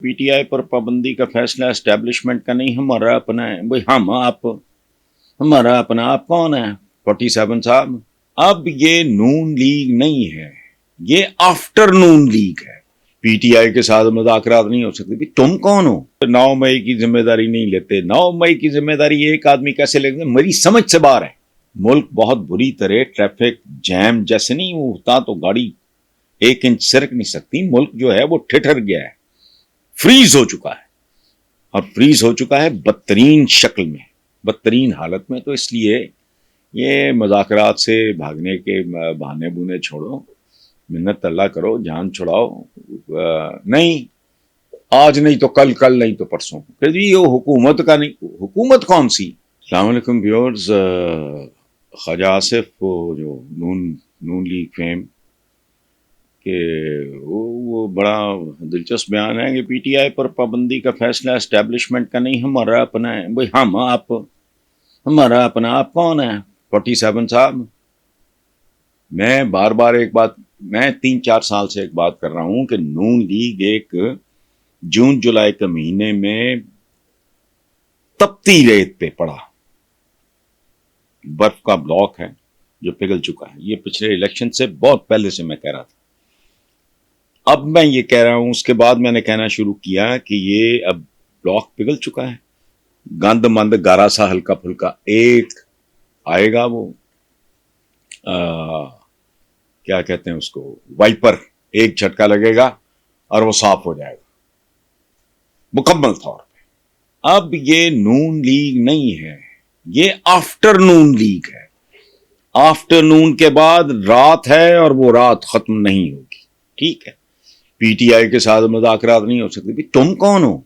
P T I पर पाबंदी का फैसला एस्टेब्लिशमेंट का नहीं, हमारा अपना है भाई। हम आप हमारा अपना, आप कौन है 47 साहब? अब ये नून लीग नहीं है, ये आफ्टरनून लीग है। पीटीआई के साथ मुज़ाकरात नहीं हो सकते। तुम कौन हो? 9 मई की जिम्मेदारी नहीं लेते। 9 मई की जिम्मेदारी एक आदमी कैसे लेते? मेरी समझ से बाहर है। मुल्क बहुत बुरी तरह ट्रैफिक जैम जैसे नहीं होता तो गाड़ी 1 इंच सरक नहीं सकती। मुल्क जो है वो ठिठर गया है, फ्रीज हो चुका है, और फ्रीज हो चुका है बदतरीन शक्ल में, बदतरीन हालत में। तो इसलिए ये मुज़ाकरात से भागने के बहाने बुने छोड़ो, मिन्नत अल्लाह करो, जान छुड़ाओ। नहीं आज नहीं तो कल, कल नहीं तो परसों। फिर ये हुकूमत का नहीं, हुकूमत कौन सी? अस्सलाम वालेकुम व्यूअर्स। ख्वाजा आसिफ वो जो नून लीग फेम कि वो बड़ा दिलचस्प बयान है कि पीटीआई पर पाबंदी का फैसला एस्टेब्लिशमेंट का नहीं, हमारा अपना है भाई। हम आप हमारा अपना, आप कौन है 47 साहब? मैं बार बार एक बात, मैं 3-4 साल से एक बात कर रहा हूं कि नून लीग एक जून जुलाई के महीने में तपती रेत पे पड़ा बर्फ का ब्लॉक है जो पिघल चुका है। ये पिछले इलेक्शन से बहुत पहले से मैं कह रहा था। अब मैं ये कह रहा हूं, उसके बाद मैंने कहना शुरू किया कि ये अब ब्लॉक पिघल चुका है। गंद मंद गारा सा हल्का फुल्का एक आएगा, वो क्या कहते हैं उसको, वाइपर, एक झटका लगेगा और वो साफ हो जाएगा मुकम्मल तौर पे। अब ये नून लीग नहीं है, ये आफ्टरनून लीग है। आफ्टरनून के बाद रात है और वो रात खत्म नहीं होगी। ठीक है, पीटीआई के साथ मुज़ाकरात नहीं हो सकते। तुम कौन हो?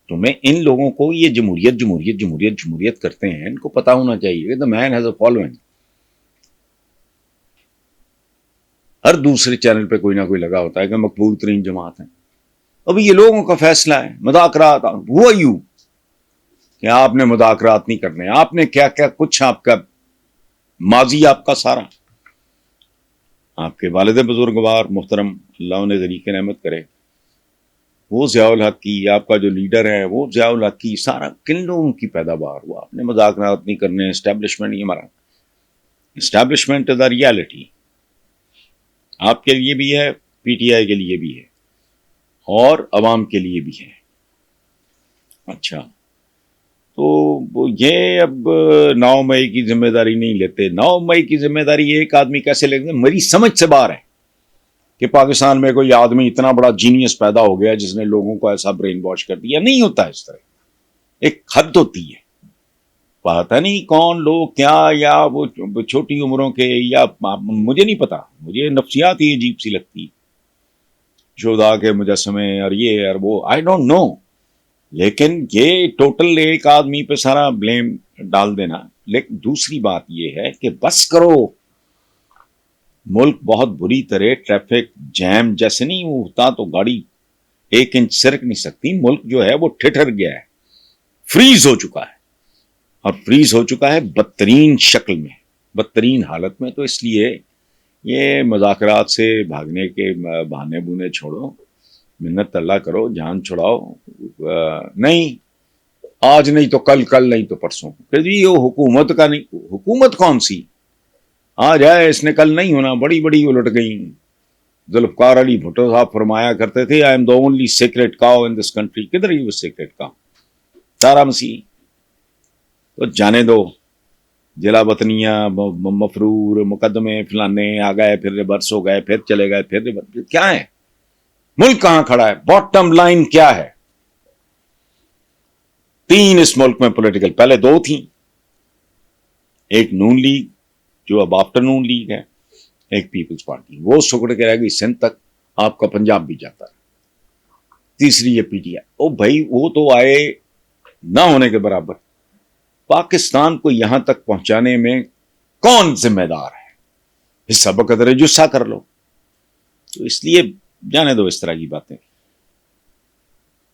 तुम्हें इन लोगों को ये जमहूरियत जमहूरियत जमहूरियत जमहूरियत करते हैं, इनको पता होना चाहिए the man has a following. हर दूसरे चैनल पे कोई ना कोई लगा होता है कि मकबूल तरीन जमात है। अभी ये लोगों का फैसला है। मुज़ाकरात, हुआ यू कि आपने मुज़ाकरात नहीं करने। आपने क्या क्या कुछ, आपका माजी, आपका सारा, आपके वालिद बुजुर्गवार मुहतरम, अल्लाह उन्हें ज़रीक़ रहमत करे, वो ज़ियाउल हक की, आपका जो लीडर है वो ज़ियाउल हक की, सारा किन लोगों की पैदावार। वो आपने मुज़ाकरात नहीं करने। एस्टैब्लिशमेंट, ये हमारा एस्टैब्लिशमेंट इज द रियलिटी। आपके लिए भी है, पीटीआई के लिए भी है, और अवाम के लिए भी है। अच्छा, तो ये अब 9 मई की जिम्मेदारी नहीं लेते। 9 मई की जिम्मेदारी एक आदमी कैसे लेते? मेरी समझ से बाहर है कि पाकिस्तान में कोई आदमी इतना बड़ा जीनियस पैदा हो गया जिसने लोगों को ऐसा ब्रेन वॉश कर दिया। नहीं होता इस तरह, एक हद होती है। पता नहीं कौन लोग क्या, या वो छोटी उम्रों के, या मुझे नहीं पता, मुझे नफ्सियात ही अजीब सी लगती है, शुहदा के मुजस्समे और ये और वो, आई डोंट नो। लेकिन ये टोटल एक आदमी पे सारा ब्लेम डाल देना। लेकिन दूसरी बात ये है कि बस करो। मुल्क बहुत बुरी तरह ट्रैफिक जैम जैसे नहीं होता तो गाड़ी 1 इंच सरक नहीं सकती। मुल्क जो है वो ठिठर गया है, फ्रीज हो चुका है, और फ्रीज हो चुका है बदतरीन शक्ल में, बदतरीन हालत में। तो इसलिए ये मुज़ाकरात से भागने के बहाने बुने छोड़ो, मिन्नत अल्लाह करो, जान छुड़ाओ। नहीं आज नहीं तो कल, कल नहीं तो परसों। फिर ये हुकूमत का नहीं, हुकूमत कौन सी? आज है, इसने कल नहीं होना। बड़ी बड़ी उलट गई। जुल्फकार अली भुट्टो साहब फरमाया करते थे, I am the only secret cow in this country. किधर ही वो सीक्रेट काउ? तारा मसीह। तो जाने दो, जिला बतनिया, मफरूर, मुकदमे फलाने आ गए, फिर रिवर्स हो गए, फिर चले गए, फिर रिवर्स। क्या है मुल्क? कहां खड़ा है? बॉटम लाइन क्या है? 3 इस मुल्क में पॉलिटिकल, पहले 2 थी। एक नून लीग जो अब आफ्टरनून लीग है, एक पीपल्स पार्टी, वो सुकड़ के रह गई सिंध तक, आपका पंजाब भी जाता है। तीसरी ये पीटीआई। ओ भाई, वो तो आए ना होने के बराबर। पाकिस्तान को यहां तक पहुंचाने में कौन जिम्मेदार है? हिस्सा बकदर जुस्सा कर लो। तो इसलिए जाने दो इस तरह की बातें।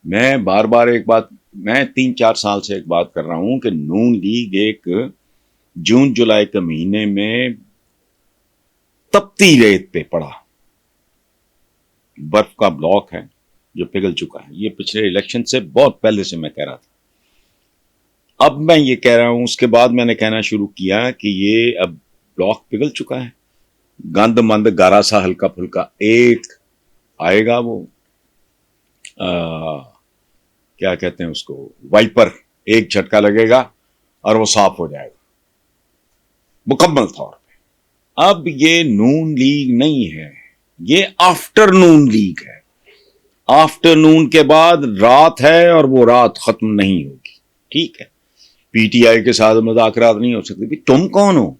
मैं बार बार एक बात, मैं 3-4 साल से एक बात कर रहा हूं कि नून लीग एक जून जुलाई के महीने में तपती रेत पे पड़ा बर्फ का ब्लॉक है جو پگھل چکا ہے. یہ پچھلے الیکشن سے بہت پہلے سے میں کہہ رہا تھا. اب میں یہ کہہ رہا ہوں, اس کے بعد میں نے کہنا شروع کیا کہ یہ اب بلاک پگھل چکا ہے. گند مند گارا سا ہلکا پھلکا ایک آئے گا, وہ کیا کہتے ہیں اس کو, وائپر, ایک جھٹکا لگے گا اور وہ صاف ہو جائے گا مکمل طور پہ. اب یہ نون لیگ نہیں ہے, یہ آفٹر نون لیگ ہے. آفٹر نون کے بعد رات ہے اور وہ رات ختم نہیں ہوگی. ٹھیک ہے, پی ٹی آئی کے ساتھ مذاکرات نہیں ہو سکتے. تم کون ہو؟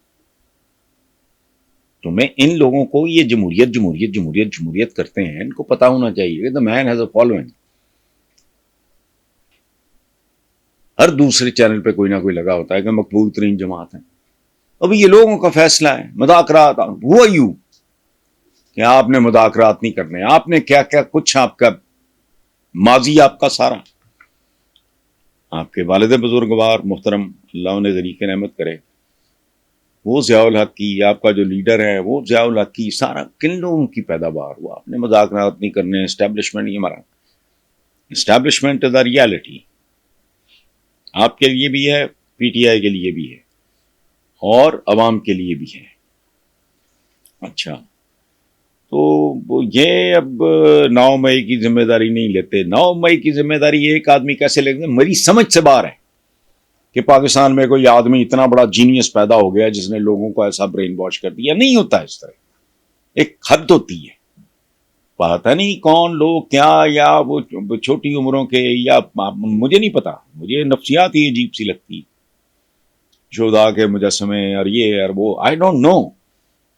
تمہیں ان لوگوں کو یہ جمہوریت جمہوریت جمہوریت جمہوریت کرتے ہیں, ان کو پتا ہونا چاہیے کہ the man has a following. ہر دوسرے چینل پہ کوئی نہ کوئی لگا ہوتا ہے کہ مقبول ترین جماعت ہے. ابھی یہ لوگوں کا فیصلہ ہے. مذاکرات, ہوا یوں کہ آپ نے مذاکرات نہیں کرنے. آپ نے کیا کیا کچھ, آپ کا ماضی, آپ کا سارا, آپ کے والد بزرگوار محترم اللہ انہیں ذریق رحمت کرے, وہ ضیاء الحق کی, آپ کا جو لیڈر ہے وہ ضیاء الحق کی, سارا کن لوگوں کی پیداوار ہوا. آپ نے مذاکرات نہیں کرنے. اسٹیبلشمنٹ, یہ ہمارا اسٹیبلشمنٹ از اے ریالٹی. آپ کے لیے بھی ہے, پی ٹی آئی کے لیے بھی ہے, اور عوام کے لیے بھی ہے. اچھا, تو یہ اب 9 مئی کی ذمہ داری نہیں لیتے. 9 مئی کی ذمہ داری ایک آدمی کیسے لے گا؟ میری سمجھ سے باہر ہے کہ پاکستان میں کوئی آدمی اتنا بڑا جینیس پیدا ہو گیا جس نے لوگوں کو ایسا برین واش کر دیا. نہیں ہوتا اس طرح. ایک حد ہوتی ہے. پتا نہیں کون لوگ کیا, یا وہ چھوٹی عمروں کے, یا مجھے نہیں پتا, مجھے نفسیات ہی عجیب سی لگتی, شہداء کے مجسمے اور یہ اور وہ, آئی ڈونٹ نو.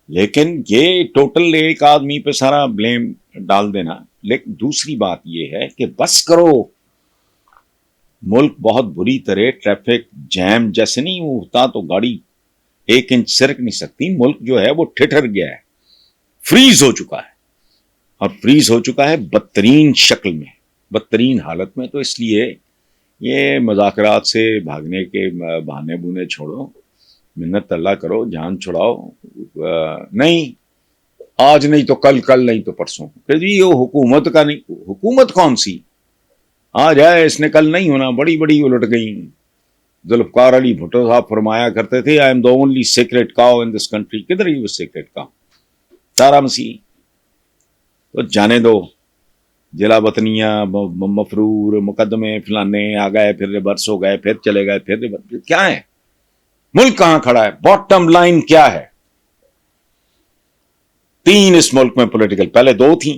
لیکن یہ ٹوٹل ایک آدمی پہ سارا بلیم ڈال دینا. لیکن دوسری بات یہ ہے کہ بس کرو. ملک بہت بری طرح ٹریفک جیم جیسے نہیں ہوتا تو گاڑی 1 انچ سرک نہیں سکتی. ملک جو ہے وہ ٹھٹر گیا ہے, فریز ہو چکا ہے, اور فریز ہو چکا ہے بدترین شکل میں, بدترین حالت میں. تو اس لیے یہ مذاکرات سے بھاگنے کے بہانے بونے چھوڑو, منت اللہ کرو, جان چھڑاؤ. نہیں آج نہیں تو کل, کل نہیں تو پرسوں. کہ جی یہ حکومت کا نہیں, حکومت کون سی آج ہے, اس نے کل نہیں ہونا. بڑی بڑی الٹ گئی. ذوالفقار علی بھٹو صاحب فرمایا کرتے تھے, I am the only secret cow in this country. کدھر ہی وہ سیکریٹ کاؤ؟ تارا مسیح. تو جانے دو. جلا وطنیاں, مفرور, مقدمے فلانے آ گئے, پھر ریورس ہو گئے, پھر چلے گئے, پھر ریورس. کیا ہے ملک؟ کہاں کھڑا ہے؟ باٹم لائن کیا ہے؟ 3 اس ملک میں پولیٹیکل, پہلے 2 تھیں.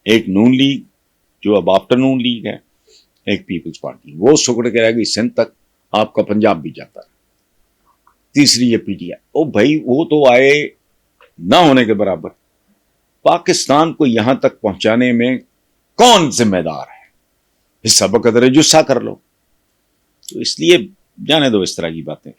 ایک نون لیگ جو اب آفٹر نون لیگ ہے, ایک پیپلز پارٹی. وہ سکڑ کے رہ گئی سندھ تک, آپ کا پنجاب بھی جاتا ہے. تیسری یہ پی ٹی آئی. او بھائی وہ تو آئے نہ ہونے کے برابر. پاکستان کو یہاں تک پہنچانے میں کون ذمہ دار ہے؟ حصہ بقدر جسہ کر لو. تو اس لیے جانے دو اس طرح کی باتیں.